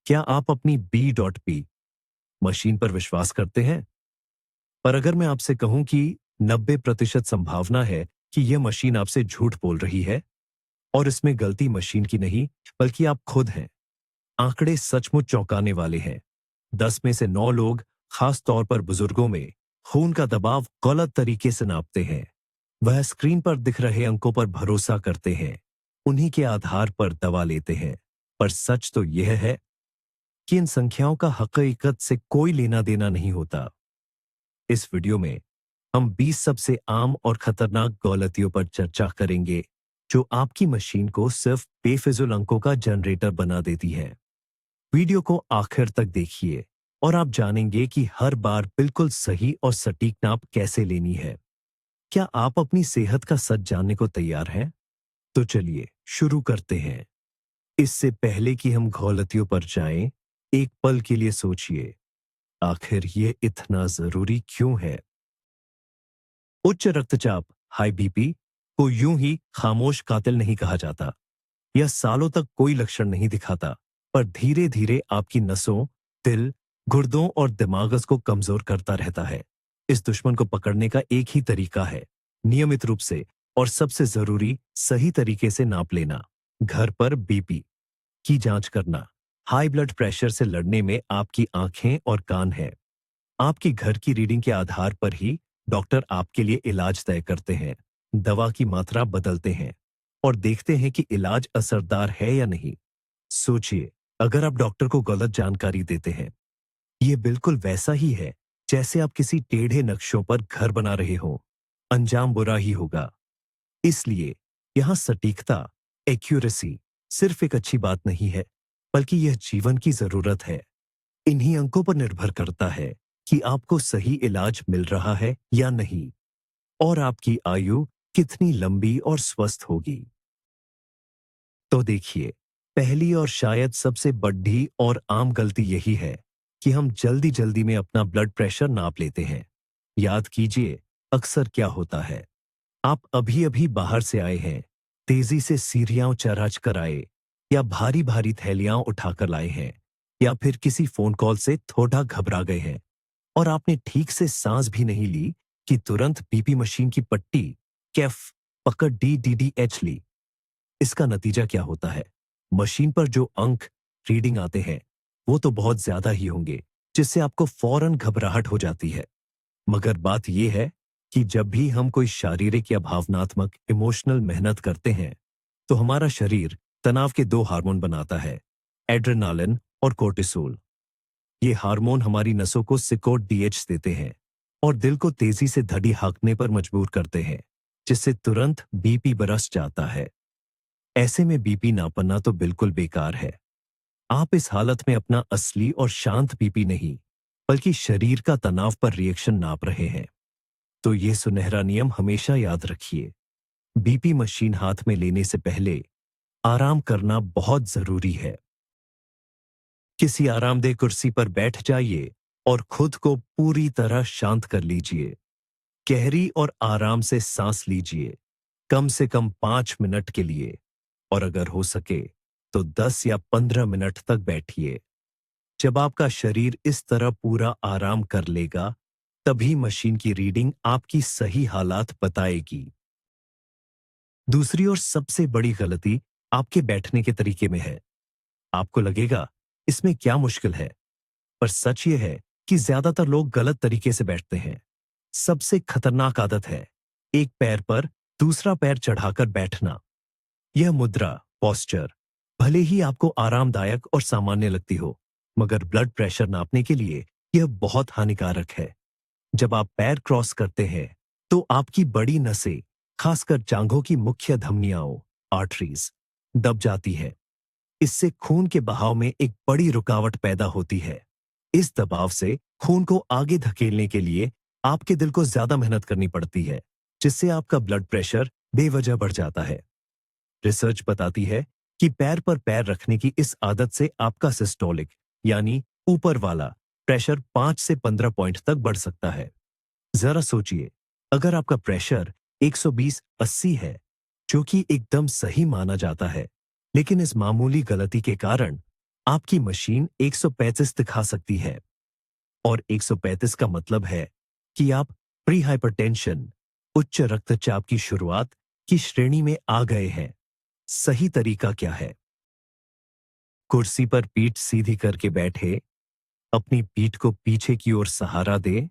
क्या आप अपनी B.P मशीन पर विश्वास करते हैं? पर अगर मैं आपसे कहूं कि 90% संभावना है कि यह मशीन आपसे झूठ बोल रही है और इसमें गलती मशीन की नहीं बल्कि आप खुद हैं। आंकड़े सचमुच चौंकाने वाले हैं। 10 में से 9 लोग, खास तौर पर बुजुर्गों में, खून का दबाव गलत तरीके से नापते हैं। वह स्क्रीन पर दिख रहे अंकों पर भरोसा करते हैं, उन्हीं के आधार पर दवा लेते हैं। पर सच तो यह है कि इन संख्याओं का हकीकत से कोई लेना देना नहीं होता। इस वीडियो में हम 20 सबसे आम और खतरनाक गलतियों पर चर्चा करेंगे जो आपकी मशीन को सिर्फ बेफिजुल अंकों का जनरेटर बना देती है। वीडियो को आखिर तक देखिए और आप जानेंगे कि हर बार बिल्कुल सही और सटीक नाप कैसे लेनी है। क्या आप अपनी सेहत का सच जानने को तैयार हैं? तो चलिए शुरू करते हैं। इससे पहले कि हम गलतियों पर जाएं, एक पल के लिए सोचिए, आखिर ये इतना जरूरी क्यों है? उच्च रक्तचाप, हाई बीपी, को यूं ही खामोश कातिल नहीं कहा जाता। यह सालों तक कोई लक्षण नहीं दिखाता, पर धीरे धीरे आपकी नसों, दिल, गुर्दों और दिमागस को कमजोर करता रहता है। इस दुश्मन को पकड़ने का एक ही तरीका है, नियमित रूप से और सबसे जरूरी सही तरीके से नाप लेना। घर पर बीपी की जांच करना हाई ब्लड प्रेशर से लड़ने में आपकी आंखें और कान हैं। आपकी घर की रीडिंग के आधार पर ही डॉक्टर आपके लिए इलाज तय करते हैं, दवा की मात्रा बदलते हैं और देखते हैं कि इलाज असरदार है या नहीं। सोचिए, अगर आप डॉक्टर को गलत जानकारी देते हैं, यह बिल्कुल वैसा ही है जैसे आप किसी टेढ़े नक्शों पर घर बना रहे हो। अंजाम बुरा ही होगा। इसलिए यहां सटीकता, एक्यूरेसी सिर्फ एक अच्छी बात नहीं है, बल्कि यह जीवन की जरूरत है। इन्हीं अंकों पर निर्भर करता है कि आपको सही इलाज मिल रहा है या नहीं और आपकी आयु कितनी लंबी और स्वस्थ होगी। तो देखिए, पहली और शायद सबसे बड़ी और आम गलती यही है कि हम जल्दी जल्दी में अपना ब्लड प्रेशर नाप लेते हैं। याद कीजिए, अक्सर क्या होता है, आप अभी अभी बाहर से आए हैं, तेजी से सीढ़ियां चढ़ कर आए, या भारी भारी थैलियां उठाकर लाए हैं, या फिर किसी फोन कॉल से थोड़ा घबरा गए हैं और आपने ठीक से सांस भी नहीं ली कि तुरंत बीपी मशीन की पट्टी, कैफ, पकड़ DDH ली। इसका नतीजा क्या होता है? मशीन पर जो अंक रीडिंग आते हैं वो तो बहुत ज्यादा ही होंगे, जिससे आपको फौरन घबराहट हो जाती है। मगर बात यह है कि जब भी हम कोई शारीरिक या भावनात्मक इमोशनल मेहनत करते हैं, तो हमारा शरीर तनाव के 2 हार्मोन बनाता है, एड्रेनालिन और कोर्टिसोल। ये हार्मोन हमारी नसों को सिकोट DH देते हैं और दिल को तेजी से धड़ी हाँकने पर मजबूर करते हैं, जिससे तुरंत बीपी बरस जाता है। ऐसे में बीपी नापना तो बिल्कुल बेकार है। आप इस हालत में अपना असली और शांत बीपी नहीं, बल्कि शरीर का तनाव पर रिएक्शन नाप रहे हैं। तो ये सुनहरा नियम हमेशा याद रखिए, बीपी मशीन हाथ में लेने से पहले आराम करना बहुत जरूरी है। किसी आरामदेह कुर्सी पर बैठ जाइए और खुद को पूरी तरह शांत कर लीजिए। गहरी और आराम से सांस लीजिए, कम से कम 5 मिनट के लिए, और अगर हो सके तो 10 या 15 मिनट तक बैठिए। जब आपका शरीर इस तरह पूरा आराम कर लेगा, तभी मशीन की रीडिंग आपकी सही हालात बताएगी। दूसरी और सबसे बड़ी गलती आपके बैठने के तरीके में है। आपको लगेगा इसमें क्या मुश्किल है, पर सच ये है कि ज्यादातर लोग गलत तरीके से बैठते हैं। सबसे खतरनाक आदत है एक पैर पर दूसरा पैर चढ़ाकर बैठना। यह मुद्रा, पोस्चर, भले ही आपको आरामदायक और सामान्य लगती हो, मगर ब्लड प्रेशर नापने के लिए यह बहुत हानिकारक है। जब आप पैर क्रॉस करते हैं, तो आपकी बड़ी नसें, खासकर जांघों की मुख्य धमनियां, आर्टरीज, दब जाती है। इससे खून के बहाव में एक बड़ी रुकावट पैदा होती है। इस दबाव से खून को आगे धकेलने के लिए आपके दिल को ज्यादा मेहनत करनी पड़ती है, जिससे आपका ब्लड प्रेशर बेवजह बढ़ जाता है। रिसर्च बताती है कि पैर पर पैर रखने की इस आदत से आपका सिस्टोलिक, यानी ऊपर वाला प्रेशर 5 से 15 पॉइंट तक बढ़ सकता है। जरा सोचिए, अगर आपका प्रेशर 120/80 है, जो कि एकदम सही माना जाता है, लेकिन इस मामूली गलती के कारण आपकी मशीन 135 दिखा सकती है, और 135 का मतलब है कि आप प्री हाइपरटेंशन, उच्च रक्तचाप की शुरुआत की श्रेणी में आ गए हैं। सही तरीका क्या है? कुर्सी पर पीठ सीधी करके बैठे, अपनी पीठ को पीछे की ओर सहारा दें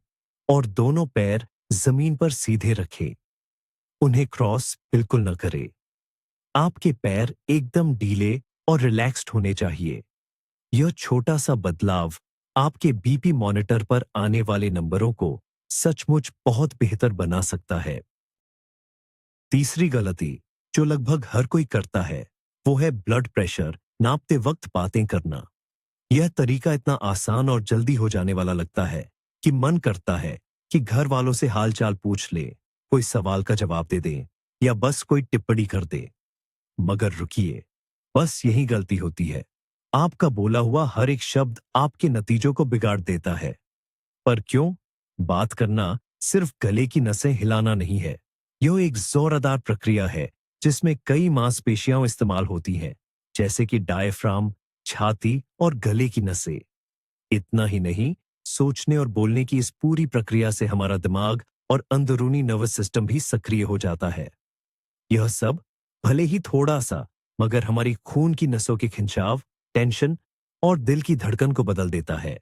और दोनों पैर जमीन पर सीधे रखें। उन्हें क्रॉस बिल्कुल न करें। आपके पैर एकदम ढीले और रिलैक्स्ड होने चाहिए। यह छोटा सा बदलाव आपके बीपी मॉनिटर पर आने वाले नंबरों को सचमुच बहुत बेहतर बना सकता है। तीसरी गलती जो लगभग हर कोई करता है, वो है ब्लड प्रेशर नापते वक्त बातें करना। यह तरीका इतना आसान और जल्दी हो जाने वाला लगता है कि मन करता है कि घर वालों से हालचाल पूछ ले, कोई सवाल का जवाब दे दें या बस कोई टिप्पणी कर दे। मगर रुकिए, बस यही गलती होती है। आपका बोला हुआ हर एक शब्द आपके नतीजों को बिगाड़ देता है। पर क्यों? बात करना सिर्फ गले की नसें हिलाना नहीं है। यह एक जोरदार प्रक्रिया है जिसमें कई मांसपेशियां इस्तेमाल होती हैं, जैसे कि डायफ्राम, छाती और गले की नसें। इतना ही नहीं, सोचने और बोलने की इस पूरी प्रक्रिया से हमारा दिमाग और अंदरूनी नर्वस सिस्टम भी सक्रिय हो जाता है। यह सब भले ही थोड़ा सा, मगर हमारी खून की नसों के खिंचाव, टेंशन और दिल की धड़कन को बदल देता है।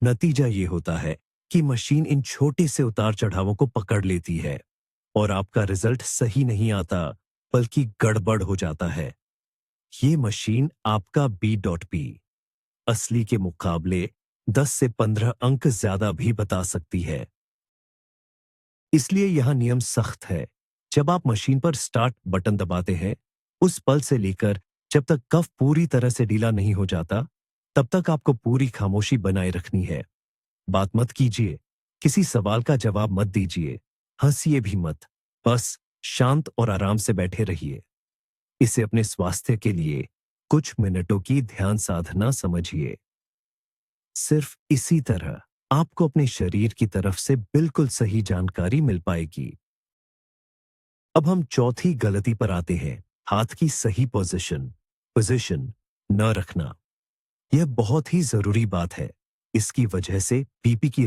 नतीजा ये होता है कि मशीन इन छोटे से उतार चढ़ावों को पकड़ लेती है और आपका रिजल्ट सही नहीं आता, बल्कि गड़बड़ हो जाता है। ये मशीन आपका बी असली के मुकाबले 10 से 15 अंक ज्यादा भी बता सकती है। इसलिए यह नियम सख्त है। जब आप मशीन पर स्टार्ट बटन दबाते हैं, उस पल से लेकर जब तक कफ पूरी तरह से ढीला नहीं हो जाता, तब तक आपको पूरी खामोशी बनाए रखनी है। बात मत कीजिए, किसी सवाल का जवाब मत दीजिए, हंसिए भी मत। बस शांत और आराम से बैठे रहिए। इसे अपने स्वास्थ्य के लिए कुछ मिनटों की ध्यान साधना समझिए। सिर्फ इसी तरह आपको अपने शरीर की तरफ से बिल्कुल सही जानकारी मिल पाएगी। अब हम चौथी गलती पर आते हैं, हाथ की सही पोजीशन पोजीशन न रखना। यह बहुत ही जरूरी बात है। इसकी वजह से बीपी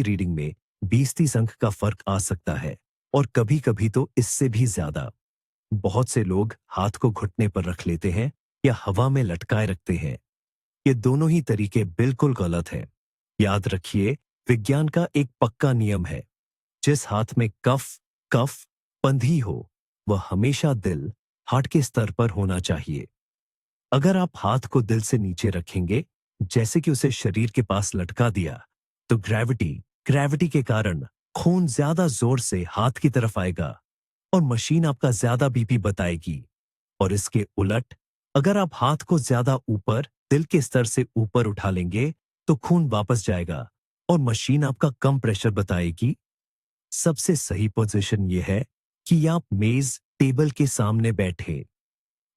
रीडिंग में 20-30 अंक का फर्क आ सकता है, और कभी कभी तो इससे भी ज्यादा। बहुत से लोग हाथ को घुटने पर रख लेते हैं या हवा में लटकाए रखते हैं। ये दोनों ही तरीके बिल्कुल गलत हैं। याद रखिए, विज्ञान का एक पक्का नियम है, जिस हाथ में कफ कफ बंधी हो, वह हमेशा दिल हार्ट के स्तर पर होना चाहिए। अगर आप हाथ को दिल से नीचे रखेंगे, जैसे कि उसे शरीर के पास लटका दिया, तो ग्रेविटी के कारण खून ज्यादा जोर से हाथ की तरफ आएगा और मशीन आपका ज्यादा बीपी बताएगी। और इसके उलट, अगर आप हाथ को ज्यादा ऊपर दिल के स्तर से ऊपर उठा लेंगे, तो खून वापस जाएगा और मशीन आपका कम प्रेशर बताएगी। सबसे सही पोजीशन यह है कि आप मेज टेबल के सामने बैठे,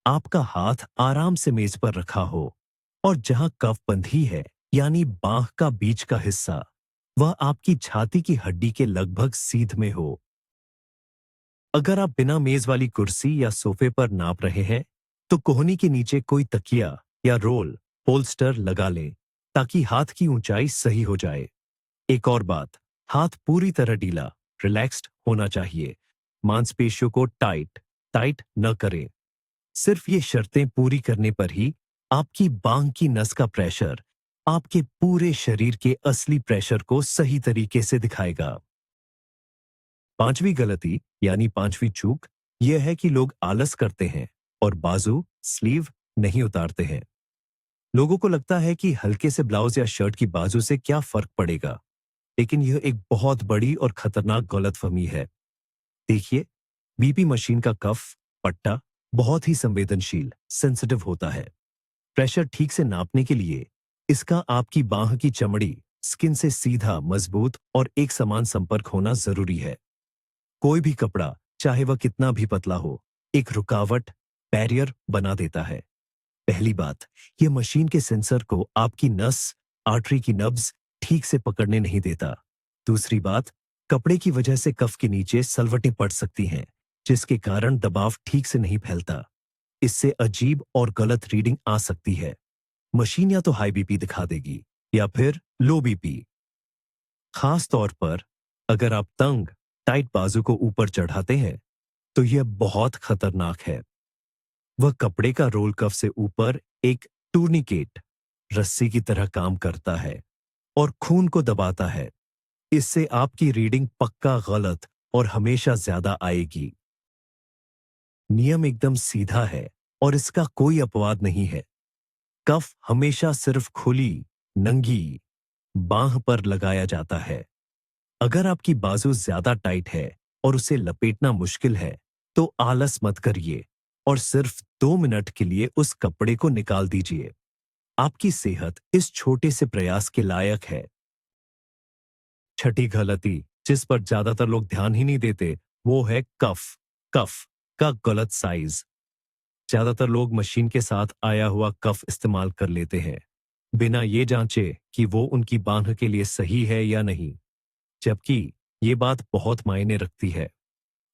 आपका हाथ आराम से मेज पर रखा हो, और जहां कफ बंधी है, यानी बांह का बीच का हिस्सा, वह आपकी छाती की हड्डी के लगभग सीध में हो। अगर आप बिना मेज वाली कुर्सी या सोफे पर नाप रहे हैं, तो कोहनी के नीचे कोई तकिया या रोल होल्स्टर लगा लें, ताकि हाथ की ऊंचाई सही हो जाए। एक और बात, हाथ पूरी तरह ढीला, रिलैक्स्ड होना चाहिए। मांसपेशियों को टाइट टाइट न करें। सिर्फ ये शर्तें पूरी करने पर ही आपकी बांह की नस का प्रेशर आपके पूरे शरीर के असली प्रेशर को सही तरीके से दिखाएगा। पांचवी गलती यानी पांचवी चूक यह है कि लोग आलस करते हैं और बाजू स्लीव नहीं उतारते हैं। लोगों को लगता है कि हल्के से ब्लाउज या शर्ट की बाजू से क्या फर्क पड़ेगा, लेकिन यह एक बहुत बड़ी और खतरनाक गलतफहमी है। देखिए, बीपी मशीन का कफ पट्टा बहुत ही संवेदनशील सेंसिटिव होता है। प्रेशर ठीक से नापने के लिए इसका आपकी बांह की चमड़ी स्किन से सीधा, मजबूत और एक समान संपर्क होना जरूरी है। कोई भी कपड़ा, चाहे वह कितना भी पतला हो, एक रुकावट बैरियर बना देता है। पहली बात, यह मशीन के सेंसर को आपकी नस, आर्टरी की नब्ज ठीक से पकड़ने नहीं देता। दूसरी बात, कपड़े की वजह से कफ के नीचे सलवटें पड़ सकती हैं, जिसके कारण दबाव ठीक से नहीं फैलता। इससे अजीब और गलत रीडिंग आ सकती है। मशीन या तो हाई बीपी दिखा देगी या फिर लो बीपी। खास तौर पर अगर आप तंग टाइट बाजू को ऊपर चढ़ाते हैं तो यह बहुत खतरनाक है। वह कपड़े का रोल कफ से ऊपर एक टूर्निकेट रस्सी की तरह काम करता है और खून को दबाता है। इससे आपकी रीडिंग पक्का गलत और हमेशा ज्यादा आएगी। नियम एकदम सीधा है और इसका कोई अपवाद नहीं है। कफ हमेशा सिर्फ खुली नंगी बांह पर लगाया जाता है। अगर आपकी बाजू ज्यादा टाइट है और उसे लपेटना मुश्किल है तो आलस मत करिए और सिर्फ 2 मिनट के लिए उस कपड़े को निकाल दीजिए। आपकी सेहत इस छोटे से प्रयास के लायक है। छठी गलती जिस पर ज्यादातर लोग ध्यान ही नहीं देते वो है कफ कफ का गलत साइज। ज्यादातर लोग मशीन के साथ आया हुआ कफ इस्तेमाल कर लेते हैं बिना ये जांचे कि वो उनकी बांह के लिए सही है या नहीं, जबकि ये बात बहुत मायने रखती है।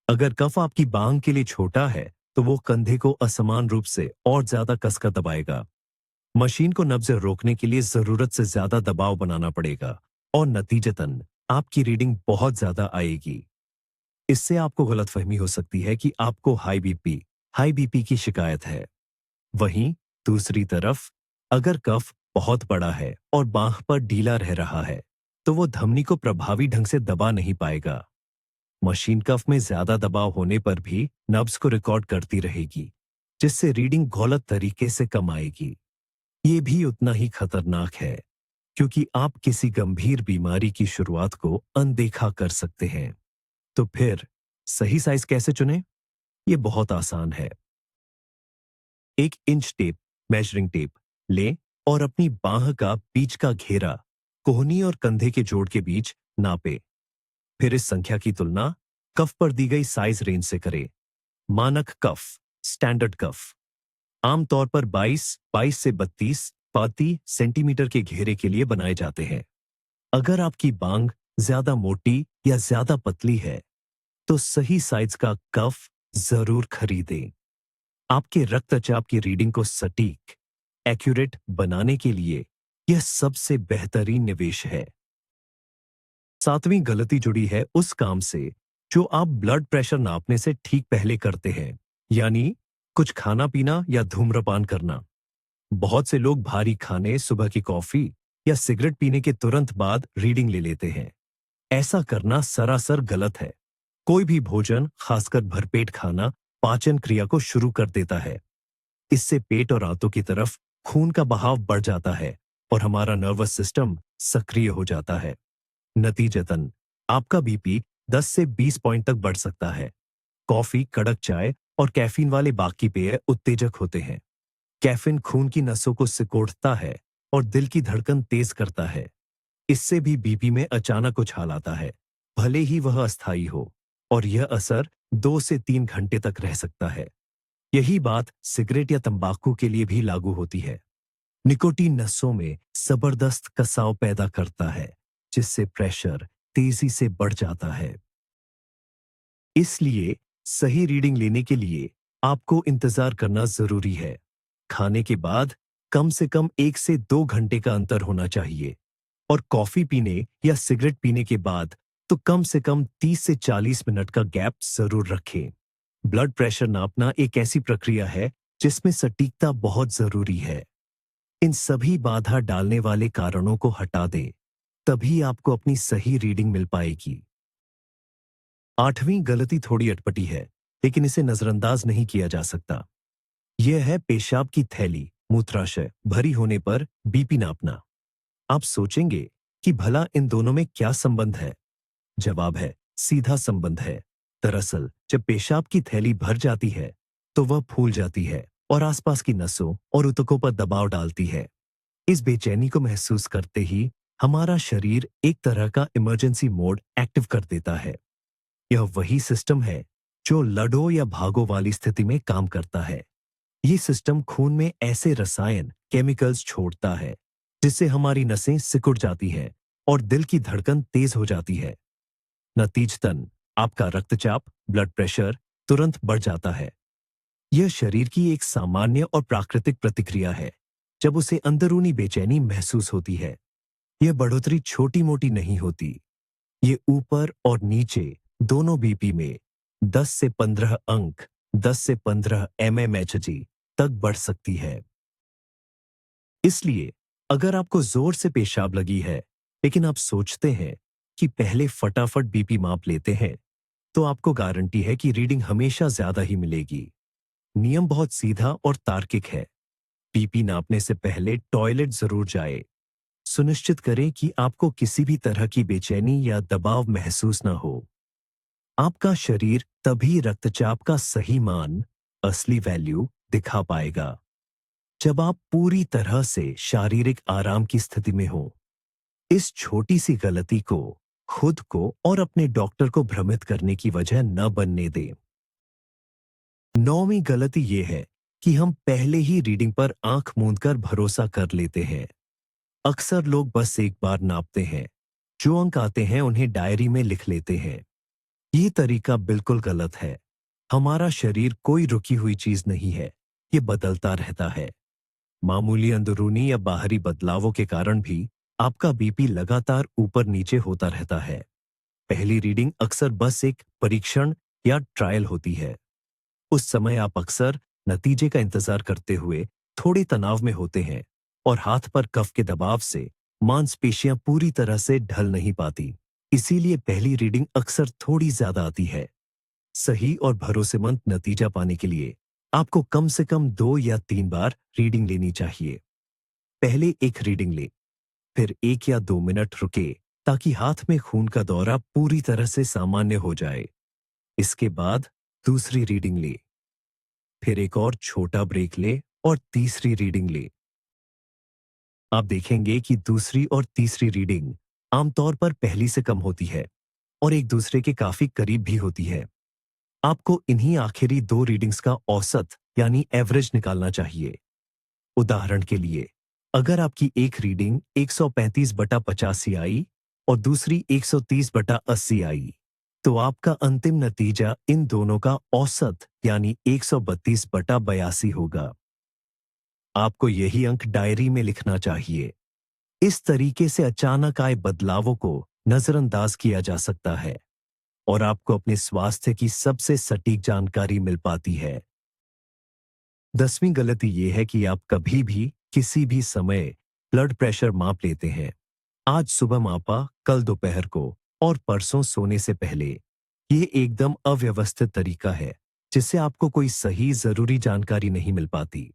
अगर कफ आपकी बांह के लिए छोटा है तो वो कंधे को असमान रूप से और ज्यादा कसकर दबाएगा। मशीन को नब्ज रोकने के लिए जरूरत से ज्यादा दबाव बनाना पड़ेगा और नतीजतन आपकी रीडिंग बहुत ज्यादा आएगी। इससे आपको गलतफहमी हो सकती है कि आपको हाई बीपी की शिकायत है। वहीं दूसरी तरफ अगर कफ बहुत बड़ा है और बांह पर ढीला रह रहा है तो वो धमनी को प्रभावी ढंग से दबा नहीं पाएगा। मशीन कफ में ज्यादा दबाव होने पर भी नब्ज को रिकॉर्ड करती रहेगी, जिससे रीडिंग गलत तरीके से कम आएगी। ये भी उतना ही खतरनाक है क्योंकि आप किसी गंभीर बीमारी की शुरुआत को अनदेखा कर सकते हैं। तो फिर सही साइज कैसे चुनें? ये बहुत आसान है। 1 इंच टेप मेजरिंग टेप लें और अपनी बांह का बीच का घेरा कोहनी और कंधे के जोड़ के बीच नापे। फिर इस संख्या की तुलना कफ पर दी गई साइज रेंज से करें। मानक कफ स्टैंडर्ड कफ आमतौर पर 22 से 32 पाती सेंटीमीटर के घेरे के लिए बनाए जाते हैं। अगर आपकी बांग ज्यादा मोटी या ज्यादा पतली है तो सही साइज का कफ जरूर खरीदें। आपके रक्तचाप की रीडिंग को सटीक एक्यूरेट बनाने के लिए यह सबसे बेहतरीन निवेश है। 7वीं गलती जुड़ी है उस काम से जो आप ब्लड प्रेशर नापने से ठीक पहले करते हैं, यानी कुछ खाना पीना या धूम्रपान करना। बहुत से लोग भारी खाने, सुबह की कॉफी या सिगरेट पीने के तुरंत बाद रीडिंग ले लेते हैं। ऐसा करना सरासर गलत है। कोई भी भोजन, खासकर भरपेट खाना, पाचन क्रिया को शुरू कर देता है। इससे पेट और आंतों की तरफ खून का बहाव बढ़ जाता है और हमारा नर्वस सिस्टम सक्रिय हो जाता है। नतीजतन आपका बीपी 10 से 20 पॉइंट तक बढ़ सकता है। कॉफी, कड़क चाय और कैफीन वाले बाकी पेय उत्तेजक होते हैं। कैफीन खून की नसों को सिकोड़ता है और दिल की धड़कन तेज करता है। इससे भी बीपी में अचानक उछाल आता है, भले ही वह अस्थायी हो, और यह असर 2 से 3 घंटे तक रह सकता है। यही बात सिगरेट या तंबाकू के लिए भी लागू होती है। निकोटीन नसों में जबरदस्त कसाव पैदा करता है, जिससे प्रेशर तेजी से बढ़ जाता है। इसलिए सही रीडिंग लेने के लिए आपको इंतजार करना जरूरी है। खाने के बाद कम से कम 1 से 2 घंटे का अंतर होना चाहिए और कॉफी पीने या सिगरेट पीने के बाद तो कम से कम 30 से 40 मिनट का गैप जरूर रखें। ब्लड प्रेशर नापना एक ऐसी प्रक्रिया है जिसमें सटीकता बहुत जरूरी है। इन सभी बाधा डालने वाले कारणों को हटा दें, तभी आपको अपनी सही रीडिंग मिल पाएगी। 8वीं गलती थोड़ी अटपटी है, लेकिन इसे नजरअंदाज नहीं किया जा सकता। यह है पेशाब की थैली, मूत्राशय भरी होने पर बीपी नापना। आप सोचेंगे कि भला इन दोनों में क्या संबंध है? जवाब है, सीधा संबंध है। दरअसल जब पेशाब की थैली भर जाती है तो वह फूल जाती है और आसपास की नसों और ऊतकों पर दबाव डालती है। इस बेचैनी को महसूस करते ही हमारा शरीर एक तरह का इमरजेंसी मोड एक्टिव कर देता है। यह वही सिस्टम है जो लड़ो या भागो वाली स्थिति में काम करता है। ये सिस्टम खून में ऐसे रसायन केमिकल्स छोड़ता है जिससे हमारी नसें सिकुड़ जाती हैं और दिल की धड़कन तेज हो जाती है। नतीजतन आपका रक्तचाप, ब्लड प्रेशर तुरंत बढ़ जाता है। यह शरीर की एक सामान्य और प्राकृतिक प्रतिक्रिया है। जब उसे अंदरूनी बेचैनी महसूस होती है। यह बढ़ोतरी छोटी मोटी नहीं होती, ये ऊपर और नीचे दोनों बीपी में 10 से 15 अंक, 10 से 15 mmHg तक बढ़ सकती है। इसलिए अगर आपको जोर से पेशाब लगी है, लेकिन आप सोचते हैं कि पहले फटाफट बीपी माप लेते हैं, तो आपको गारंटी है कि रीडिंग हमेशा ज्यादा ही मिलेगी। नियम बहुत सीधा और तार्किक है। बीपी नापने से पहले टॉयलेट जरूर जाए। सुनिश्चित करें कि आपको किसी भी तरह की बेचैनी या दबाव महसूस न हो। आपका शरीर तभी रक्तचाप का सही मान, असली वैल्यू दिखा पाएगा जब आप पूरी तरह से शारीरिक आराम की स्थिति में हो। इस छोटी सी गलती को खुद को और अपने डॉक्टर को भ्रमित करने की वजह न बनने दें। 9वीं गलती यह है कि हम पहले ही रीडिंग पर आंख मूंदकर भरोसा कर लेते हैं। अक्सर लोग बस एक बार नापते हैं, जो अंक आते हैं उन्हें डायरी में लिख लेते हैं। ये तरीका बिल्कुल गलत है। हमारा शरीर कोई रुकी हुई चीज नहीं है, ये बदलता रहता है। मामूली अंदरूनी या बाहरी बदलावों के कारण भी आपका बीपी लगातार ऊपर नीचे होता रहता है। पहली रीडिंग अक्सर बस एक परीक्षण या ट्रायल होती है। उस समय आप अक्सर नतीजे का इंतजार करते हुए थोड़े तनाव में होते हैं और हाथ पर कफ के दबाव से मांसपेशियां पूरी तरह से ढल नहीं पाती। इसीलिए पहली रीडिंग अक्सर थोड़ी ज्यादा आती है। सही और भरोसेमंद नतीजा पाने के लिए आपको कम से कम 2 या 3 बार रीडिंग लेनी चाहिए। पहले एक रीडिंग ले, फिर 1 या 2 मिनट रुके ताकि हाथ में खून का दौरा पूरी तरह से सामान्य हो जाए। इसके बाद दूसरी रीडिंग ले, फिर एक और छोटा ब्रेक ले और तीसरी रीडिंग ले। आप देखेंगे कि दूसरी और तीसरी रीडिंग आमतौर पर पहली से कम होती है और एक दूसरे के काफी करीब भी होती है। आपको इन्हीं आखिरी 2 रीडिंग्स का औसत यानी एवरेज निकालना चाहिए। उदाहरण के लिए, अगर आपकी एक रीडिंग 135/85 आई और दूसरी 130/80 आई, तो आपका अंतिम नतीजा इन दोनों का औसत यानी 132/82 होगा। आपको यही अंक डायरी में लिखना चाहिए। इस तरीके से अचानक आए बदलावों को नजरअंदाज किया जा सकता है और आपको अपने स्वास्थ्य की सबसे सटीक जानकारी मिल पाती है। 10वीं गलती यह है कि आप कभी भी किसी भी समय ब्लड प्रेशर माप लेते हैं। आज सुबह मापा, कल दोपहर को और परसों सोने से पहले। ये एकदम अव्यवस्थित तरीका है जिससे आपको कोई सही जरूरी जानकारी नहीं मिल पाती।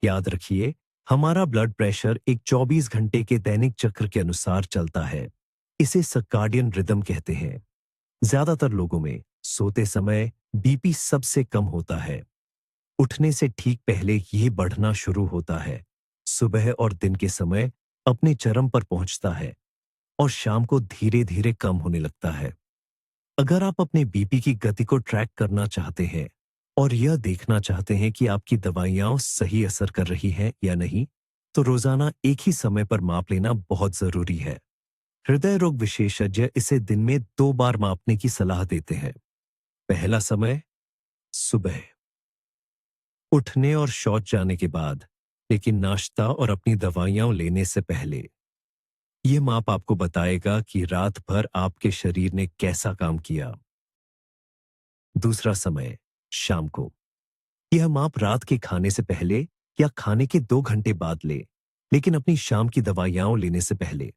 याद रखिए, हमारा ब्लड प्रेशर एक 24 घंटे के दैनिक चक्र के अनुसार चलता है। इसे सर्काडियन रिदम कहते हैं। ज्यादातर लोगों में सोते समय बीपी सबसे कम होता है। उठने से ठीक पहले यह बढ़ना शुरू होता है, सुबह और दिन के समय अपने चरम पर पहुंचता है और शाम को धीरे धीरे कम होने लगता है। अगर आप अपने बीपी की गति को ट्रैक करना चाहते हैं और यह देखना चाहते हैं कि आपकी दवाइयां सही असर कर रही हैं या नहीं, तो रोजाना एक ही समय पर माप लेना बहुत जरूरी है। हृदय रोग विशेषज्ञ इसे दिन में 2 बार मापने की सलाह देते हैं। पहला समय सुबह, उठने और शौच जाने के बाद, लेकिन नाश्ता और अपनी दवाइयां लेने से पहले। यह माप आपको बताएगा कि रात भर आपके शरीर ने कैसा काम किया। दूसरा समय शाम को। यह माप रात के खाने से पहले या खाने के 2 घंटे बाद ले, लेकिन अपनी शाम की दवाइयां लेने से पहले।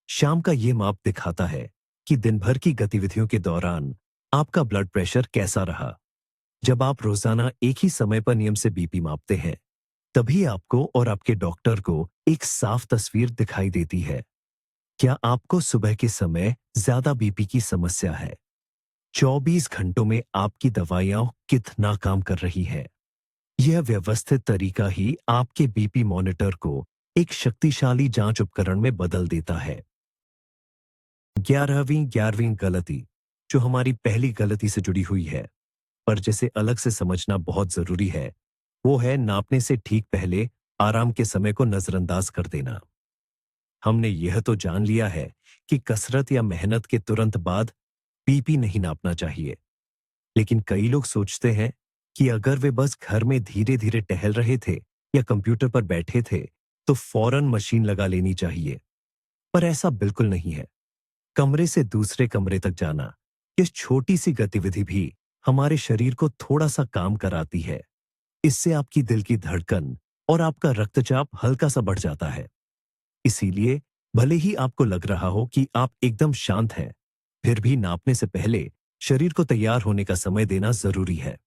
शाम का यह माप दिखाता है कि दिन भर की गतिविधियों के दौरान आपका ब्लड प्रेशर कैसा रहा। जब आप रोजाना एक ही समय पर नियम से बीपी मापते हैं, तभी आपको और आपके डॉक्टर को एक साफ तस्वीर दिखाई देती है। क्या आपको सुबह के समय ज्यादा बीपी की समस्या है? 24 घंटों में आपकी दवाइयां कितना काम कर रही है? यह व्यवस्थित तरीका ही आपके बीपी मॉनिटर को एक शक्तिशाली जांच उपकरण में बदल देता है। 11वीं गलती, जो हमारी पहली गलती से जुड़ी हुई है, पर जिसे अलग से समझना बहुत जरूरी है, वो है नापने से ठीक पहले आराम के समय को नजरअंदाज कर देना। हमने यह तो जान लिया है कि कसरत या मेहनत के तुरंत बाद बीपी नहीं नापना चाहिए, लेकिन कई लोग सोचते हैं कि अगर वे बस घर में धीरे धीरे टहल रहे थे या कंप्यूटर पर बैठे थे तो फौरन मशीन लगा लेनी चाहिए। पर ऐसा बिल्कुल नहीं है। कमरे से दूसरे कमरे तक जाना, ये छोटी सी गतिविधि भी हमारे शरीर को थोड़ा सा काम कराती है। इससे आपकी दिल की धड़कन और आपका रक्तचाप हल्का सा बढ़ जाता है। इसीलिए भले ही आपको लग रहा हो कि आप एकदम शांत हैं, फिर भी नापने से पहले शरीर को तैयार होने का समय देना जरूरी है।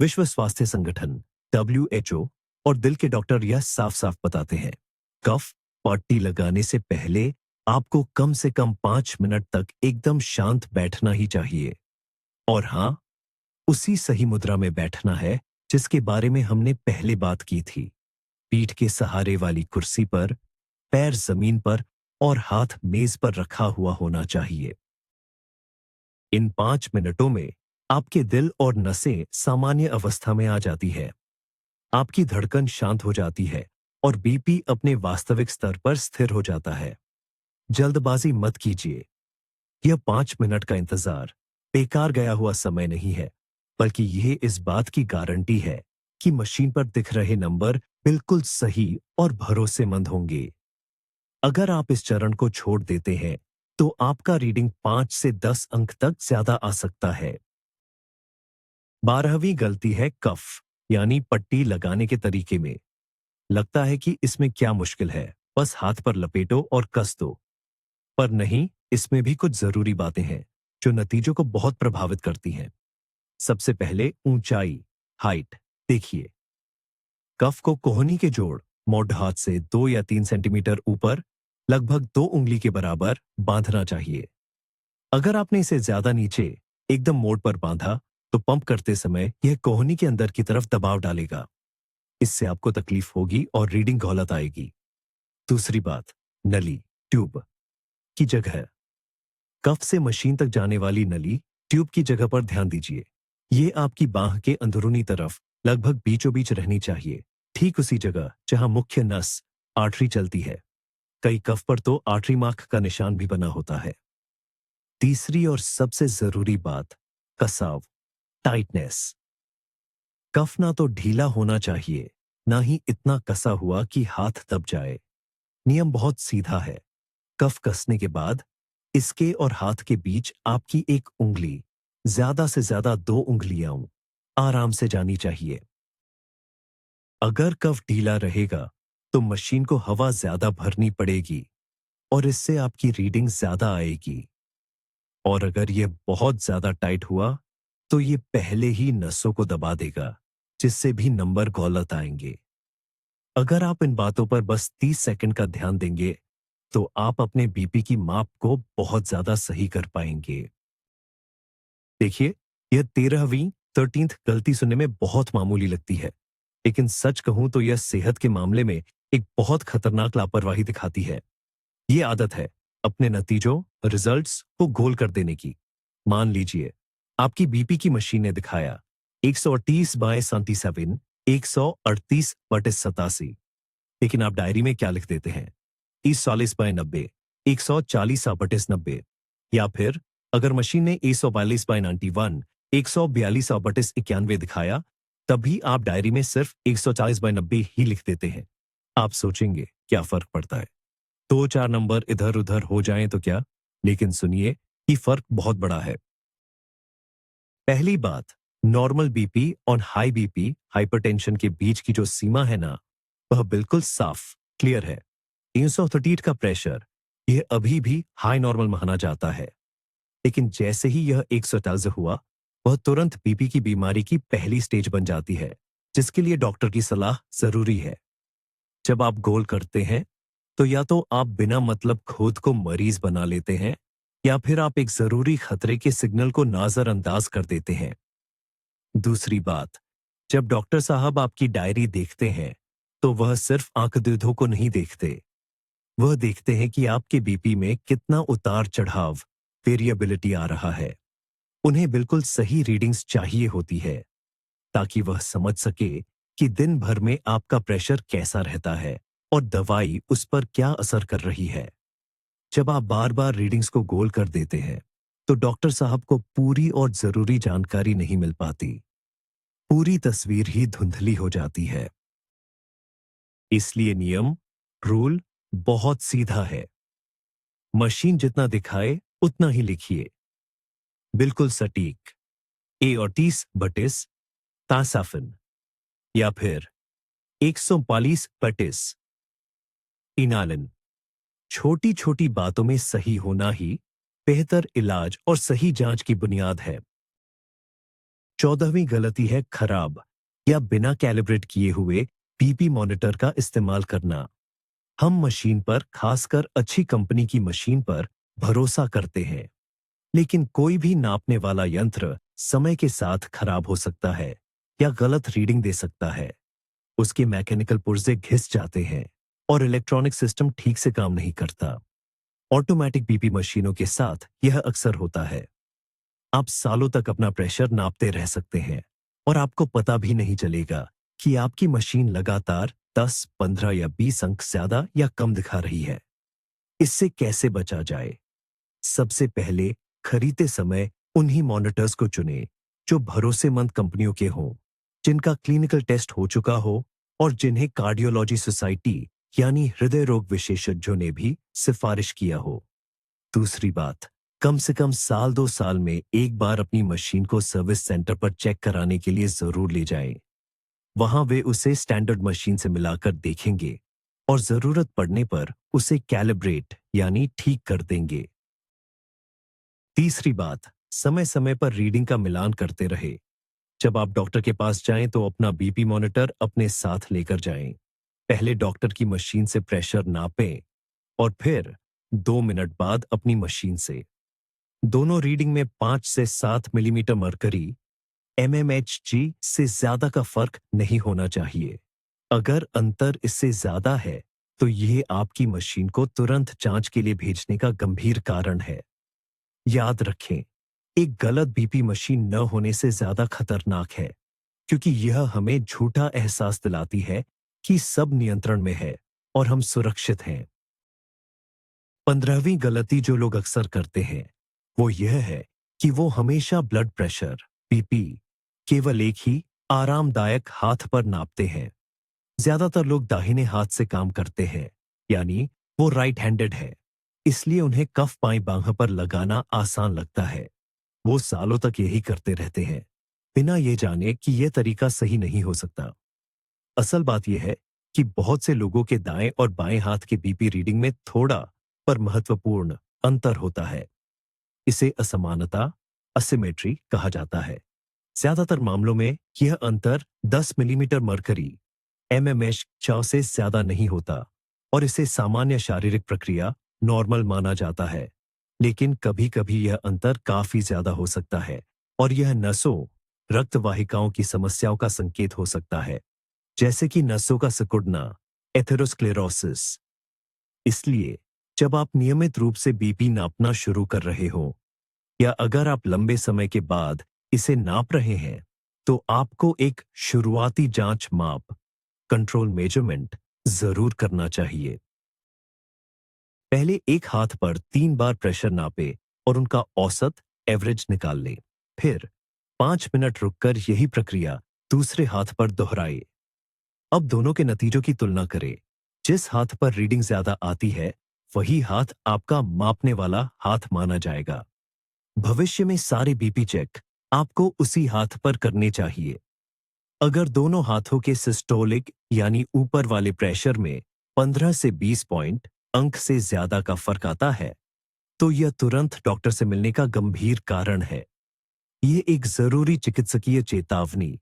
विश्व स्वास्थ्य संगठन WHO और दिल के डॉक्टर यह साफ साफ बताते हैं, कफ पट्टी लगाने से पहले आपको कम से कम 5 मिनट तक एकदम शांत बैठना ही चाहिए। और हां, उसी सही मुद्रा में बैठना है जिसके बारे में हमने पहले बात की थी। पीठ के सहारे वाली कुर्सी पर, पैर जमीन पर और हाथ मेज पर रखा हुआ होना चाहिए। इन 5 मिनटों में आपके दिल और नसें सामान्य अवस्था में आ जाती है। आपकी धड़कन शांत हो जाती है और बीपी अपने वास्तविक स्तर पर स्थिर हो जाता है। जल्दबाजी मत कीजिए। यह 5 मिनट का इंतजार बेकार गया हुआ समय नहीं है, बल्कि यह इस बात की गारंटी है कि मशीन पर दिख रहे नंबर बिल्कुल सही और भरोसेमंद होंगे। अगर आप इस चरण को छोड़ देते हैं, तो आपका रीडिंग 5 से 10 अंक तक ज्यादा आ सकता है। 12वीं गलती है कफ यानी पट्टी लगाने के तरीके में। लगता है कि इसमें क्या मुश्किल है, बस हाथ पर लपेटो और कस दो। पर नहीं, इसमें भी कुछ जरूरी बातें हैं जो नतीजों को बहुत प्रभावित करती हैं। सबसे पहले ऊंचाई, हाइट। देखिए, कफ को कोहनी के जोड़ मोढ़ हाथ से 2 या 3 सेंटीमीटर ऊपर, लगभग 2 उंगली के बराबर बांधना चाहिए। अगर आपने इसे ज्यादा नीचे एकदम मोड़ पर बांधा, तो पंप करते समय यह कोहनी के अंदर की तरफ दबाव डालेगा। इससे आपको तकलीफ होगी और रीडिंग गलत आएगी। दूसरी बात, नली, ट्यूब की जगह। कफ से मशीन तक जाने वाली नली, ट्यूब की जगह पर ध्यान दीजिए। ये आपकी बांह के अंदरूनी तरफ लगभग बीचों बीच रहनी चाहिए, ठीक उसी जगह जहां मुख्य नस, आर्टरी चलती है। कई कफ पर तो आर्टरी मार्क का निशान भी बना होता है। तीसरी और सबसे जरूरी बात, कसाव, टाइटनेस। कफ ना तो ढीला होना चाहिए, ना ही इतना कसा हुआ कि हाथ दब जाए। नियम बहुत सीधा है। कफ कसने के बाद इसके और हाथ के बीच आपकी एक उंगली, ज्यादा से ज्यादा 2 उंगलियां आराम से जानी चाहिए। अगर कफ ढीला रहेगा, तो मशीन को हवा ज्यादा भरनी पड़ेगी और इससे आपकी रीडिंग ज्यादा आएगी। और अगर यह बहुत ज्यादा टाइट हुआ, तो ये पहले ही नसों को दबा देगा, जिससे भी नंबर गलत आएंगे। अगर आप इन बातों पर बस 30 सेकंड का ध्यान देंगे, तो आप अपने बीपी की माप को बहुत ज्यादा सही कर पाएंगे। देखिए, यह 13वीं गलती सुनने में बहुत मामूली लगती है, लेकिन सच कहूं तो यह सेहत के मामले में एक बहुत खतरनाक लापरवाही दिखाती है। ये आदत है अपने नतीजों, रिजल्ट्स को गोल कर देने की। मान लीजिए, आपकी बीपी की मशीन ने दिखाया 138/77, 138/87, लेकिन आप डायरी में क्या लिख देते हैं? 30/90, 140/90। या फिर अगर मशीन ने 142/91, 142/91 दिखाया, तभी आप डायरी में सिर्फ 140/90 ही लिख देते हैं। आप सोचेंगे क्या फर्क पड़ता है, 2-4 नंबर इधर उधर हो जाएं तो क्या? लेकिन सुनिए कि फर्क बहुत बड़ा है। पहली बात, नॉर्मल बीपी और हाई बीपी, हाइपरटेंशन के बीच की जो सीमा है ना, वह बिल्कुल साफ, क्लियर है। 338 का प्रेशर, यह अभी भी हाई नॉर्मल माना जाता है। लेकिन जैसे ही यह 140 हुआ, वह तुरंत बीपी की बीमारी की पहली स्टेज बन जाती है, जिसके लिए डॉक्टर की सलाह जरूरी है। जब आप गोल करते हैं, तो या तो आप बिना मतलब खुद को मरीज बना लेते हैं, या फिर आप एक जरूरी खतरे के सिग्नल को नजरअंदाज कर देते हैं। दूसरी बात, जब डॉक्टर साहब आपकी डायरी देखते हैं, तो वह सिर्फ आंकड़ों को नहीं देखते। वह देखते हैं कि आपके बीपी में कितना उतार चढ़ाव, वेरिएबिलिटी आ रहा है। उन्हें बिल्कुल सही रीडिंग्स चाहिए होती है, ताकि वह समझ सके कि दिन भर में आपका प्रेशर कैसा रहता है और दवाई उस पर क्या असर कर रही है। जब आप बार बार रीडिंग्स को गोल कर देते हैं, तो डॉक्टर साहब को पूरी और जरूरी जानकारी नहीं मिल पाती। पूरी तस्वीर ही धुंधली हो जाती है। इसलिए नियम, रूल बहुत सीधा है। मशीन जितना दिखाए उतना ही लिखिए। बिल्कुल सटीक। ए ऑटिस बटिस तासाफिन या फिर 145 बटिस इनालिन। छोटी छोटी बातों में सही होना ही बेहतर इलाज और सही जांच की बुनियाद है। 14वीं गलती है खराब या बिना कैलिब्रेट किए हुए बीपी मॉनिटर का इस्तेमाल करना। हम मशीन पर, खासकर अच्छी कंपनी की मशीन पर भरोसा करते हैं, लेकिन कोई भी नापने वाला यंत्र समय के साथ खराब हो सकता है या गलत रीडिंग दे सकता है। उसके मैकेनिकल पुर्जे घिस जाते हैं और इलेक्ट्रॉनिक सिस्टम ठीक से काम नहीं करता। ऑटोमेटिक बीपी मशीनों के साथ यह अक्सर होता है। आप सालों तक अपना प्रेशर नापते रह सकते हैं और आपको पता भी नहीं चलेगा कि आपकी मशीन लगातार 10, 15 या 20 अंक ज्यादा या कम दिखा रही है। इससे कैसे बचा जाए? सबसे पहले खरीदते समय उन्हीं मॉनिटर्स को चुनें जो भरोसेमंद कंपनियों के हों, जिनका क्लिनिकल टेस्ट हो चुका हो और जिन्हें कार्डियोलॉजी सोसाइटी यानी हृदय रोग विशेषज्ञों ने भी सिफारिश किया हो। दूसरी बात, कम से कम साल 2 साल में एक बार अपनी मशीन को सर्विस सेंटर पर चेक कराने के लिए जरूर ले जाएं। वहां वे उसे स्टैंडर्ड मशीन से मिलाकर देखेंगे और जरूरत पड़ने पर उसे कैलिब्रेट यानी ठीक कर देंगे। तीसरी बात, समय समय पर रीडिंग का मिलान करते रहे। जब आप डॉक्टर के पास जाएं तो अपना बीपी मॉनिटर अपने साथ लेकर जाएं। पहले डॉक्टर की मशीन से प्रेशर नापें और फिर 2 मिनट बाद अपनी मशीन से। दोनों रीडिंग में 5 से 7 मिलीमीटर मरकरी mmHg से ज्यादा का फर्क नहीं होना चाहिए। अगर अंतर इससे ज्यादा है तो यह आपकी मशीन को तुरंत जांच के लिए भेजने का गंभीर कारण है। याद रखें, एक गलत बीपी मशीन न होने से ज्यादा खतरनाक है, क्योंकि यह हमें झूठा एहसास दिलाती है कि सब नियंत्रण में है और हम सुरक्षित हैं। 15वीं गलती जो लोग अक्सर करते हैं वो यह है कि वो हमेशा ब्लड प्रेशर बीपी केवल एक ही आरामदायक हाथ पर नापते हैं। ज्यादातर लोग दाहिने हाथ से काम करते हैं, यानी वो राइट हैंडेड है, इसलिए उन्हें कफ बाईं बांह पर लगाना आसान लगता है। वो सालों तक यही करते रहते हैं बिना ये जाने कि यह तरीका सही नहीं हो सकता। असल बात यह है कि बहुत से लोगों के दाएं और बाएं हाथ के बीपी रीडिंग में थोड़ा पर महत्वपूर्ण अंतर होता है। इसे असमानता असिमेट्री कहा जाता है। ज्यादातर मामलों में यह अंतर 10 मिलीमीटर मरकरी mmH 4 से ज्यादा नहीं होता और इसे सामान्य शारीरिक प्रक्रिया नॉर्मल माना जाता है। लेकिन कभी कभी यह अंतर काफी ज्यादा हो सकता है और यह नसों रक्त वाहिकाओं की समस्याओं का संकेत हो सकता है, जैसे कि नसों का सिकुड़ना एथेरोस्क्लेरोसिस। इसलिए जब आप नियमित रूप से बीपी नापना शुरू कर रहे हो या अगर आप लंबे समय के बाद इसे नाप रहे हैं तो आपको एक शुरुआती जांच माप कंट्रोल मेजरमेंट जरूर करना चाहिए। पहले एक हाथ पर 3 बार प्रेशर नापे और उनका औसत एवरेज निकाल लें। फिर 5 मिनट रुककर यही प्रक्रिया दूसरे हाथ पर दोहराए। अब दोनों के नतीजों की तुलना करें। जिस हाथ पर रीडिंग ज्यादा आती है वही हाथ आपका मापने वाला हाथ माना जाएगा। भविष्य में सारे बीपी चेक आपको उसी हाथ पर करने चाहिए। अगर दोनों हाथों के सिस्टोलिक यानी ऊपर वाले प्रेशर में 15 से 20 पॉइंट अंक से ज्यादा का फर्क आता है तो यह तुरंत डॉक्टर से मिलने का गंभीर कारण है। यह एक जरूरी चिकित्सकीय चेतावनी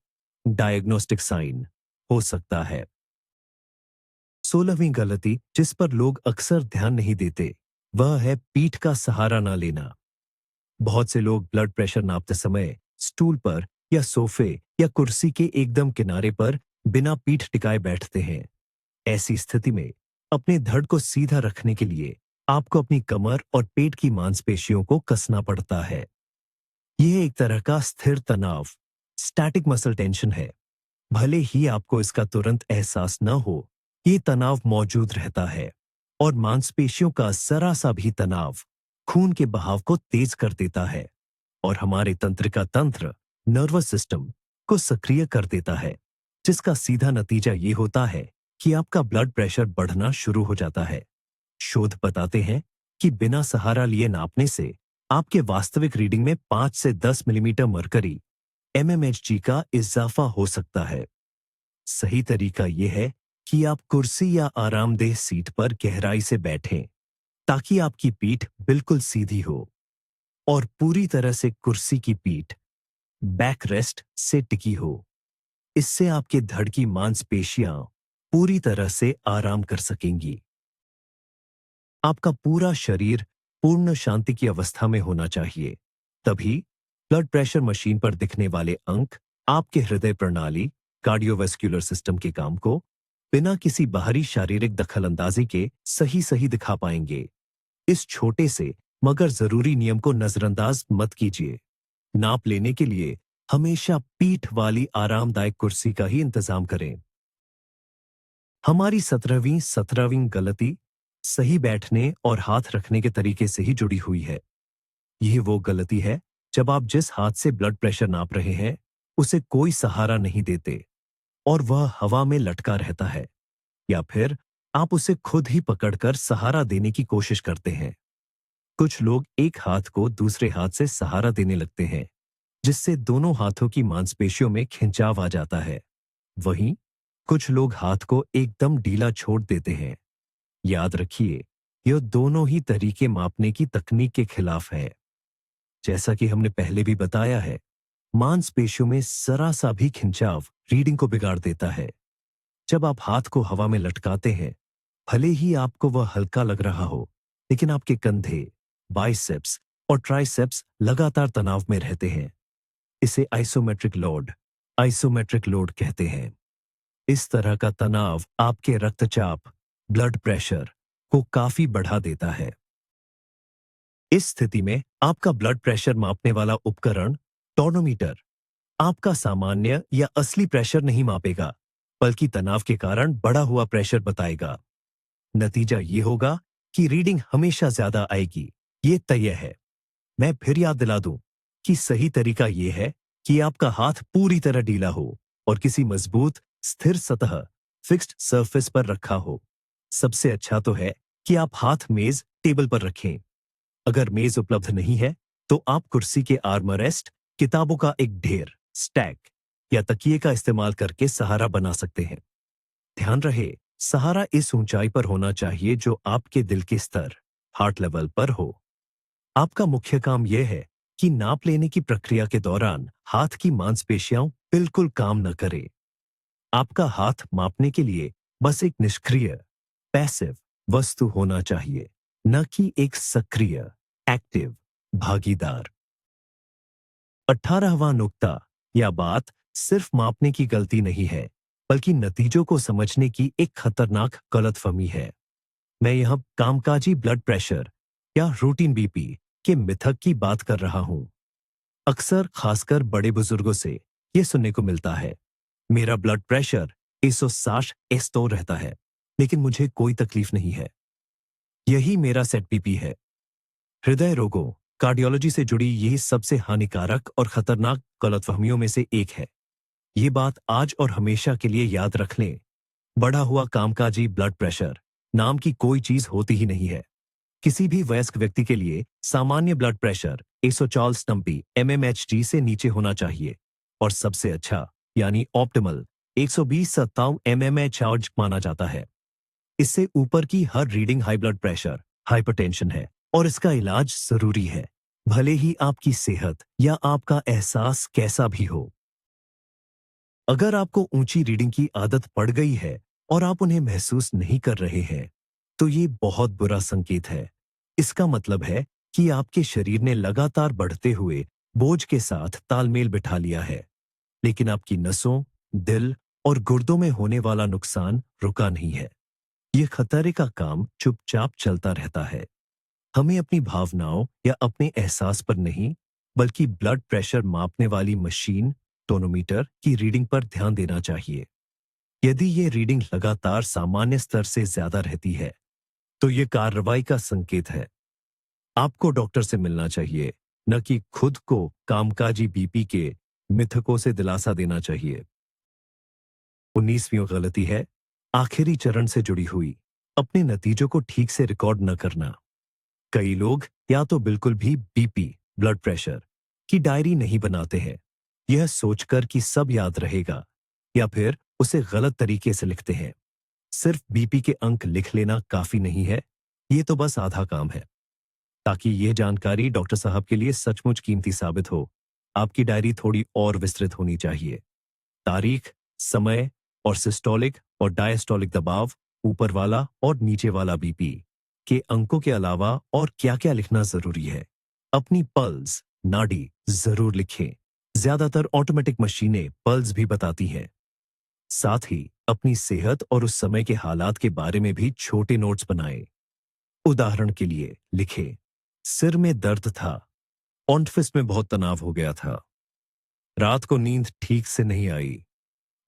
डायग्नोस्टिक साइन हो सकता है। 16वीं गलती जिस पर लोग अक्सर ध्यान नहीं देते वह है पीठ का सहारा ना लेना। बहुत से लोग ब्लड प्रेशर नापते समय स्टूल पर या सोफे या कुर्सी के एकदम किनारे पर बिना पीठ टिकाए बैठते हैं। ऐसी स्थिति में अपने धड़ को सीधा रखने के लिए आपको अपनी कमर और पेट की मांसपेशियों को कसना पड़ता है। यह एक तरह का स्थिर तनाव स्टैटिक मसल टेंशन है। भले ही आपको इसका तुरंत एहसास न हो, ये तनाव मौजूद रहता है और मांसपेशियों का जरा सा भी तनाव खून के बहाव को तेज कर देता है और हमारे तंत्रिका तंत्र नर्वस सिस्टम को सक्रिय कर देता है, जिसका सीधा नतीजा ये होता है कि आपका ब्लड प्रेशर बढ़ना शुरू हो जाता है। शोध बताते हैं कि बिना सहारा लिए नापने से आपके वास्तविक रीडिंग में 5 से 10 मिलीमीटर मरकरी mmHg का इजाफा हो सकता है। सही तरीका यह है कि आप कुर्सी या आरामदेह सीट पर गहराई से बैठें ताकि आपकी पीठ बिल्कुल सीधी हो और पूरी तरह से कुर्सी की पीठ बैक रेस्ट से टिकी हो। इससे आपके धड़ की मांसपेशियां पूरी तरह से आराम कर सकेंगी। आपका पूरा शरीर पूर्ण शांति की अवस्था में होना चाहिए। तभी ब्लड प्रेशर मशीन पर दिखने वाले अंक आपके हृदय प्रणाली कार्डियोवैस्कुलर सिस्टम के काम को बिना किसी बाहरी शारीरिक दखलंदाजी के सही सही दिखा पाएंगे। इस छोटे से मगर जरूरी नियम को नजरअंदाज मत कीजिए। नाप लेने के लिए हमेशा पीठ वाली आरामदायक कुर्सी का ही इंतजाम करें। हमारी 17वीं गलती सही बैठने और हाथ रखने के तरीके से ही जुड़ी हुई है। यह वो गलती है जब आप जिस हाथ से ब्लड प्रेशर नाप रहे हैं उसे कोई सहारा नहीं देते और वह हवा में लटका रहता है, या फिर आप उसे खुद ही पकड़कर सहारा देने की कोशिश करते हैं। कुछ लोग एक हाथ को दूसरे हाथ से सहारा देने लगते हैं, जिससे दोनों हाथों की मांसपेशियों में खिंचाव आ जाता है। वहीं कुछ लोग हाथ को एकदम ढीला छोड़ देते हैं। याद रखिए, यह दोनों ही तरीके मापने की तकनीक के खिलाफ है। जैसा कि हमने पहले भी बताया है, मांसपेशियों में जरा सा भी खिंचाव रीडिंग को बिगाड़ देता है। जब आप हाथ को हवा में लटकाते हैं, भले ही आपको वह हल्का लग रहा हो, लेकिन आपके कंधे, बाइसेप्स और ट्राइसेप्स लगातार तनाव में रहते हैं। इसे आइसोमेट्रिक लोड कहते हैं। इस तरह का तनाव आपके रक्तचाप, ब्लड प्रेशर को काफी बढ़ा देता है। इस स्थिति में आपका ब्लड प्रेशर मापने वाला उपकरण टोनोमीटर आपका सामान्य या असली प्रेशर नहीं मापेगा, बल्कि तनाव के कारण बढ़ा हुआ प्रेशर बताएगा। नतीजा ये होगा कि रीडिंग हमेशा ज्यादा आएगी। ये तय है। मैं फिर याद दिला दूं कि सही तरीका यह है कि आपका हाथ पूरी तरह ढीला हो और किसी मजबूत स्थिर सतह फिक्स्ड सरफेस पर रखा हो। सबसे अच्छा तो है कि आप हाथ मेज टेबल पर रखें। अगर मेज उपलब्ध नहीं है तो आप कुर्सी के आर्मरेस्ट, किताबों का एक ढेर, स्टैक या तकिए का इस्तेमाल करके सहारा बना सकते हैं। ध्यान रहे, सहारा इस ऊंचाई पर होना चाहिए जो आपके दिल के स्तर, हार्ट लेवल पर हो। आपका मुख्य काम यह है कि नाप लेने की प्रक्रिया के दौरान हाथ की मांसपेशियां बिल्कुल काम न करें। आपका हाथ मापने के लिए बस एक निष्क्रिय, पैसिव वस्तु होना चाहिए, न कि एक सक्रिय, एक्टिव भागीदार। 18वां नुक्ता या बात सिर्फ मापने की गलती नहीं है, बल्कि नतीजों को समझने की एक खतरनाक गलतफहमी है। मैं यहां कामकाजी ब्लड प्रेशर या रूटीन बीपी के मिथक की बात कर रहा हूं। अक्सर खासकर बड़े बुजुर्गों से यह सुनने को मिलता है, मेरा ब्लड प्रेशर 160 एस्तो रहता है, लेकिन मुझे कोई तकलीफ नहीं है। यही मेरा सेट बीपी है। हृदय रोगों, कार्डियोलॉजी से जुड़ी यही सबसे हानिकारक और खतरनाक गलतफहमियों में से एक है। ये बात आज और हमेशा के लिए याद रख लें, बढ़ा हुआ कामकाजी ब्लड प्रेशर नाम की कोई चीज होती ही नहीं है। किसी भी वयस्क व्यक्ति के लिए सामान्य ब्लड प्रेशर 140 mmHg से नीचे होना चाहिए और सबसे अच्छा यानी ऑप्टिमल 120 mmHg माना जाता है। इससे ऊपर की हर reading high blood pressure, hypertension है और इसका इलाज जरूरी है, भले ही आपकी सेहत या आपका एहसास कैसा भी हो। अगर आपको ऊंची रीडिंग की आदत पड़ गई है और आप उन्हें महसूस नहीं कर रहे हैं, तो ये बहुत बुरा संकेत है। इसका मतलब है कि आपके शरीर ने लगातार बढ़ते हुए बोझ के साथ तालमेल बिठा लिया है, लेकिन आपकी नसों, दिल और गुर्दों में होने वाला नुकसान रुका नहीं है। यह खतरे का काम चुपचाप चलता रहता है। हमें अपनी भावनाओं या अपने एहसास पर नहीं, बल्कि ब्लड प्रेशर मापने वाली मशीन टोनोमीटर की रीडिंग पर ध्यान देना चाहिए। यदि ये रीडिंग लगातार सामान्य स्तर से ज्यादा रहती है, तो ये कार्रवाई का संकेत है। आपको डॉक्टर से मिलना चाहिए, न कि खुद को कामकाजी बीपी के मिथकों से दिलासा देना चाहिए। 19वीं गलती है, आखिरी चरण से जुड़ी हुई अपने नतीजों को ठीक से रिकॉर्ड न करना। कई लोग या तो बिल्कुल भी बीपी, ब्लड प्रेशर की डायरी नहीं बनाते हैं, यह सोचकर कि सब याद रहेगा, या फिर उसे गलत तरीके से लिखते हैं। सिर्फ बीपी के अंक लिख लेना काफी नहीं है, ये तो बस आधा काम है। ताकि यह जानकारी डॉक्टर साहब के लिए सचमुच कीमती साबित हो, आपकी डायरी थोड़ी और विस्तृत होनी चाहिए। तारीख, समय और सिस्टोलिक और डायस्टोलिक दबाव, ऊपर वाला और नीचे वाला बीपी के अंकों के अलावा और क्या-क्या लिखना जरूरी है। अपनी पल्स, नाड़ी जरूर लिखें। ज्यादातर ऑटोमेटिक मशीनें पल्स भी बताती हैं। साथ ही अपनी सेहत और उस समय के हालात के बारे में भी छोटे नोट्स बनाएं। उदाहरण के लिए लिखें, सिर में दर्द था, ऑन्टफिस में बहुत तनाव हो गया था, रात को नींद ठीक से नहीं आई,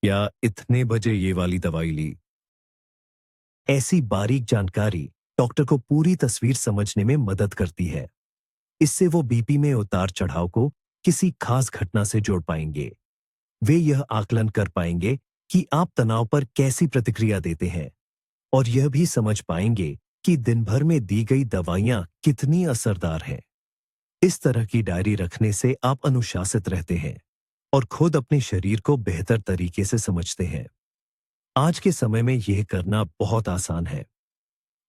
या इतने बजे ये वाली दवाई ली। ऐसी बारीक जानकारी डॉक्टर को पूरी तस्वीर समझने में मदद करती है। इससे वो बीपी में उतार चढ़ाव को किसी खास घटना से जोड़ पाएंगे। वे यह आकलन कर पाएंगे कि आप तनाव पर कैसी प्रतिक्रिया देते हैं, और यह भी समझ पाएंगे कि दिन भर में दी गई दवाइयां कितनी असरदार हैं। इस तरह की डायरी रखने से आप अनुशासित रहते हैं और खुद अपने शरीर को बेहतर तरीके से समझते हैं। आज के समय में यह करना बहुत आसान है।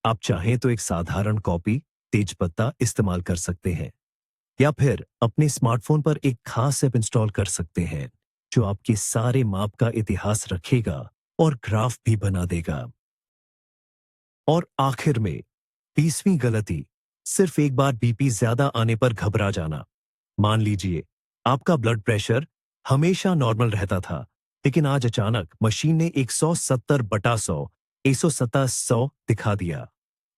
आप चाहें तो एक साधारण कॉपी, तेजपत्ता इस्तेमाल कर सकते हैं, या फिर अपने स्मार्टफोन पर एक खास ऐप इंस्टॉल कर सकते हैं जो आपके सारे माप का इतिहास रखेगा और ग्राफ भी बना देगा। और आखिर में 20वीं गलती, सिर्फ एक बार बीपी ज्यादा आने पर घबरा जाना। मान लीजिए आपका ब्लड प्रेशर हमेशा नॉर्मल रहता था, लेकिन आज अचानक मशीन ने 170/100, 170/100 दिखा दिया।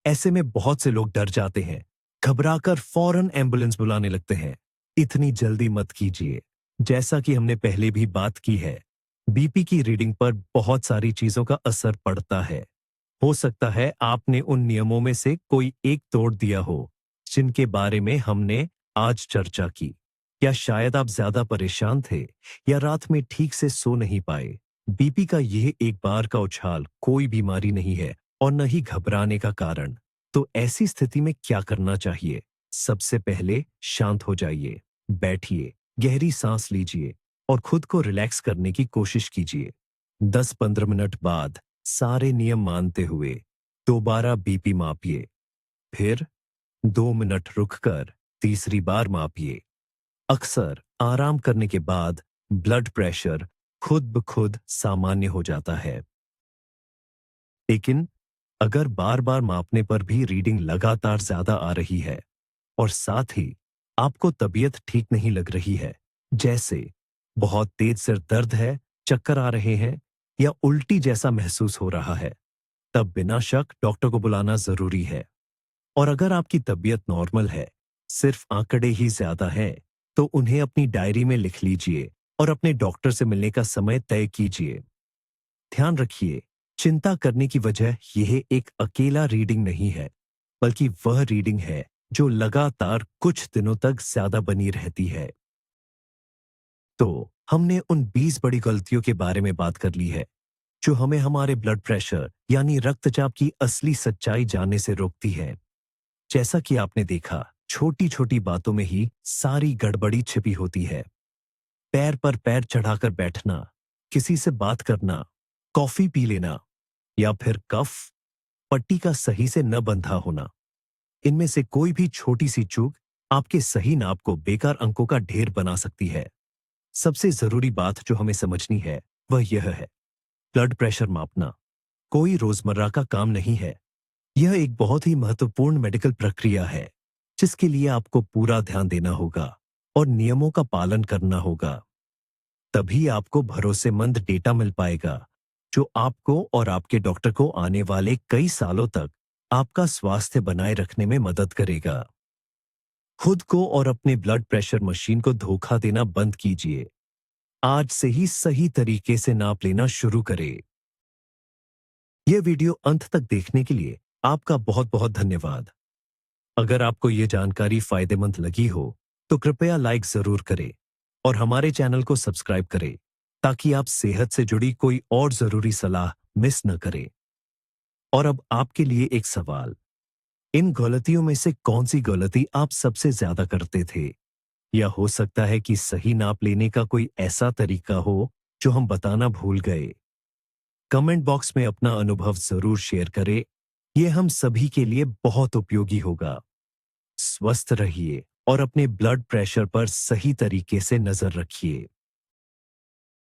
ऐसे में बहुत से लोग डर जाते हैं, घबराकर फौरन एम्बुलेंस बुलाने लगते हैं। इतनी जल्दी मत कीजिए। जैसा कि हमने पहले भी बात की है, बीपी की रीडिंग पर बहुत सारी चीजों का असर पड़ता है। हो सकता है आपने उन नियमों में से कोई एक तोड़ दिया हो जिनके बारे में हमने आज चर्चा की, या शायद आप ज्यादा परेशान थे या रात में ठीक से सो नहीं पाए। बीपी का यह एक बार का उछाल कोई बीमारी नहीं है और न ही घबराने का कारण। तो ऐसी स्थिति में क्या करना चाहिए? सबसे पहले शांत हो जाइए, बैठिए, गहरी सांस लीजिए और खुद को रिलैक्स करने की कोशिश कीजिए। 10-15 मिनट बाद सारे नियम मानते हुए दोबारा बीपी मापिए। फिर 2 मिनट रुककर तीसरी बार मापिए। अक्सर आराम करने के बाद ब्लड प्रेशर खुद ब खुद सामान्य हो जाता है। लेकिन अगर बार बार मापने पर भी रीडिंग लगातार ज्यादा आ रही है और साथ ही आपको तबीयत ठीक नहीं लग रही है, जैसे बहुत तेज सिर दर्द है, चक्कर आ रहे हैं या उल्टी जैसा महसूस हो रहा है, तब बिना शक डॉक्टर को बुलाना जरूरी है। और अगर आपकी तबीयत नॉर्मल है, सिर्फ आंकड़े ही ज्यादा हैं, तो उन्हें अपनी डायरी में लिख लीजिए और अपने डॉक्टर से मिलने का समय तय कीजिए। ध्यान रखिए, चिंता करने की वजह यह एक अकेला रीडिंग नहीं है, बल्कि वह रीडिंग है जो लगातार कुछ दिनों तक ज्यादा बनी रहती है। तो हमने उन 20 बड़ी गलतियों के बारे में बात कर ली है जो हमें हमारे ब्लड प्रेशर यानी रक्तचाप की असली सच्चाई जानने से रोकती है। जैसा कि आपने देखा, छोटी छोटी बातों में ही सारी गड़बड़ी छिपी होती है। पैर पर पैर चढ़ाकर बैठना, किसी से बात करना, कॉफी पी लेना, या फिर कफ पट्टी का सही से न बंधा होना, इनमें से कोई भी छोटी सी चूक आपके सही नाप को बेकार अंकों का ढेर बना सकती है। सबसे जरूरी बात जो हमें समझनी है वह यह है, ब्लड प्रेशर मापना कोई रोजमर्रा का काम नहीं है। यह एक बहुत ही महत्वपूर्ण मेडिकल प्रक्रिया है जिसके लिए आपको पूरा ध्यान देना होगा और नियमों का पालन करना होगा। तभी आपको भरोसेमंद डेटा मिल पाएगा जो आपको और आपके डॉक्टर को आने वाले कई सालों तक आपका स्वास्थ्य बनाए रखने में मदद करेगा। खुद को और अपने ब्लड प्रेशर मशीन को धोखा देना बंद कीजिए। आज से ही सही तरीके से नाप लेना शुरू करें। यह वीडियो अंत तक देखने के लिए आपका बहुत बहुत धन्यवाद। अगर आपको यह जानकारी फायदेमंद लगी हो तो कृपया लाइक जरूर करें और हमारे चैनल को सब्सक्राइब करें ताकि आप सेहत से जुड़ी कोई और जरूरी सलाह मिस न करें। और अब आपके लिए एक सवाल, इन गलतियों में से कौन सी गलती आप सबसे ज्यादा करते थे? या हो सकता है कि सही नाप लेने का कोई ऐसा तरीका हो जो हम बताना भूल गए। कमेंट बॉक्स में अपना अनुभव जरूर शेयर करें, यह हम सभी के लिए बहुत उपयोगी होगा। स्वस्थ रहिए और अपने ब्लड प्रेशर पर सही तरीके से नजर रखिए।